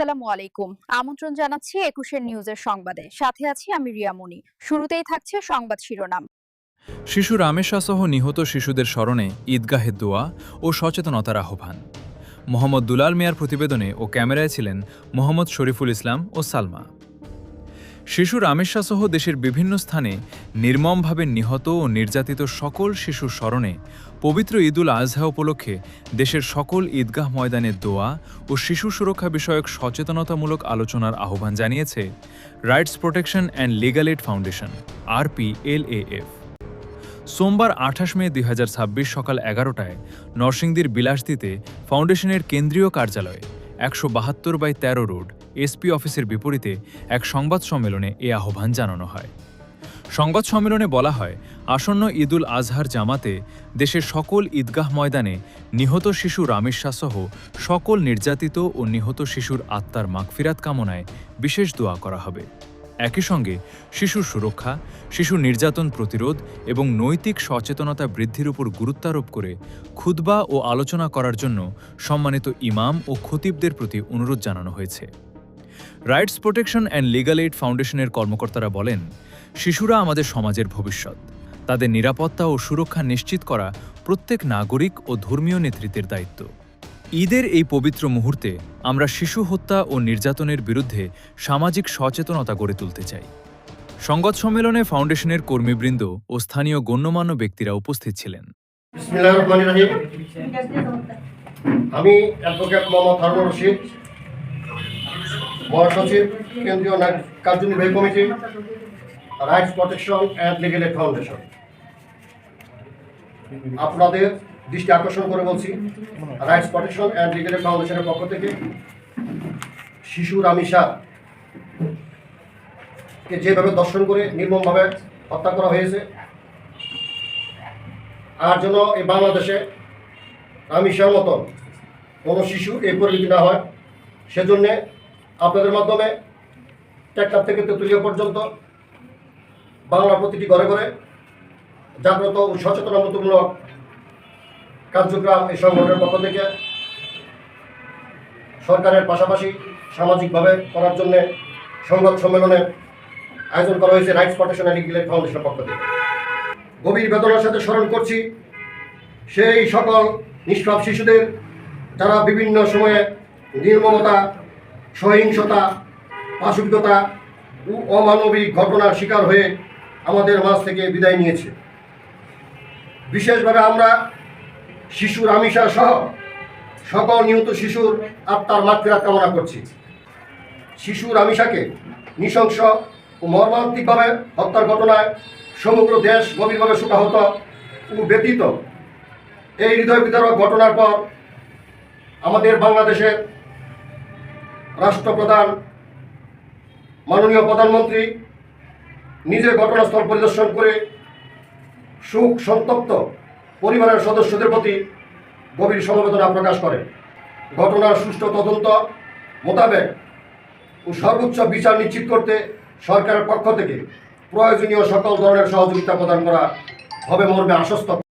আসসালামু আলাইকুম। আমন্ত্রণ জানাচ্ছি ২১ নিউজের সংবাদে। সাথে আছি আমি রিয়ামণি। শুরুতেই থাকছে সংবাদ শিরোনাম। শিশু রামেশা সহ নিহত শিশুদের স্মরণে ঈদগাহে দোয়া ও সচেতনতার আহ্বান। মোহাম্মদ দুলাল মিয়ার প্রতিবেদনে ও ক্যামেরায় ছিলেন মোহাম্মদ শরীফুল ইসলাম ও সালমা। শিশু রামেশা সহ দেশের বিভিন্ন স্থানে নির্মমভাবে নিহত ও নির্যাতিত সকল শিশুর স্মরণে পবিত্র ঈদুল আজহা উপলক্ষে দেশের সকল ঈদগাহ ময়দানে দোয়া ও শিশু সুরক্ষা বিষয়ক সচেতনতামূলক আলোচনার আহ্বান জানিয়েছে rights protection and legal aid foundation RPLAF। সোমবার ২৮ মে ২০২৬ সকাল ১১টায় নরসিংদীর বিলাসদীতে ফাউন্ডেশনের কেন্দ্রীয় কার্যালয়ে ১৭২/১৩ রোড SP অফিসের বিপরীতে এক সংবাদ সম্মেলনে এ আহ্বান জানানো হয়। সংবাদ সম্মেলনে বলা হয়, আসন্ন ঈদুল আজহার জামাতে দেশের সকল ঈদগাহ ময়দানে নিহত শিশু রামেশা সহ সকল নির্যাতিত ও নিহত শিশুর আত্মার মাগফিরাত কামনায় বিশেষ দোয়া করা হবে। একই সঙ্গে শিশুর সুরক্ষা, শিশু নির্যাতন প্রতিরোধ এবং নৈতিক সচেতনতা বৃদ্ধির উপর গুরুত্বারোপ করে খুতবা ও আলোচনা করার জন্য সম্মানিত ইমাম ও খতিবদের প্রতি অনুরোধ জানানো হয়েছে। Rights protection and legal aid ফাউন্ডেশনের কর্মকর্তারা বলেন, শিশুরা আমাদের সমাজের ভবিষ্যৎ। তাদের নিরাপত্তা ও সুরক্ষা নিশ্চিত করা প্রত্যেক নাগরিক ও ধর্মীয় নেতৃত্বের দায়িত্ব। ঈদের এই পবিত্র মুহূর্তে আমরা শিশু হত্যা ও নির্যাতনের বিরুদ্ধে সামাজিক সচেতনতা গড়ে তুলতে চাই। সংবাদ সম্মেলনে ফাউন্ডেশনের কর্মীবৃন্দ ও স্থানীয় গণ্যমান্য ব্যক্তিরা উপস্থিত ছিলেন। বিসমিল্লাহির রহমানির রহিম। আমি অ্যাডভোকেট মোহাম্মদ হারুনুর রশিদ, মহাসচিব, কেন্দ্রীয় কার্যনির্বাহী committee, rights protection and legal aid foundation. আপনাদের দৃষ্টি আকর্ষণ করে বলছি, rights protection and legal aid ফাউন্ডেশনের পক্ষ থেকে শিশু রামেশাকে যেভাবে দর্শন করে নির্মমভাবে হত্যা করা হয়েছে, আর যেন এই বাংলাদেশে রামেশার মতন কোনো শিশু এই পরিণতি না হয়, সেজন্যে আপনাদের মাধ্যমে টেকনাফ থেকে তেঁতুলিয়া পর্যন্ত বাংলার প্রতিটি ঘরে ঘরে জাগ্রত ও সচেতনতামূলক কার্যক্রম এই সংগঠনের পক্ষ থেকে সরকারের পাশাপাশি সামাজিকভাবে করার জন্যে সংবাদ সম্মেলনের আয়োজন করা হয়েছে rights protection and legal aid ফাউন্ডেশনের পক্ষ থেকে। গভীর বেদনার সাথে স্মরণ করছি সেই সকল নিষ্পাপ শিশুদের যারা বিভিন্ন সময়ে নির্মমতা, সহিংসতা, পাশবিকতা ও অমানবিক ঘটনার শিকার হয়ে আমাদের মাঝ থেকে বিদায় নিয়েছে। বিশেষভাবে আমরা শিশু রামেশা সহ সকল নিহত শিশুর আত্মার মাগফিরাত কামনা করছি। শিশু রামেশাকে নৃশংস ও মর্মান্তিকভাবে হত্যার ঘটনায় সমগ্র দেশ গভীরভাবে শোকাহত ও ব্যথিত। এই হৃদয় বিদারক ঘটনার পর আমাদের বাংলাদেশের রাষ্ট্রপ্রধান মাননীয় প্রধানমন্ত্রী নিজে ঘটনাস্থল পরিদর্শন করে শোক সন্তপ্ত পরিবারের সদস্যদের প্রতি গভীর সমবেদনা প্রকাশ করেন। ঘটনার সুষ্ঠু তদন্ত মোতাবেক ও সর্বোচ্চ বিচার নিশ্চিত করতে সরকারের পক্ষ থেকে প্রয়োজনীয় সকল ধরনের সহযোগিতা প্রদান করা হবে মর্মে আশ্বস্ত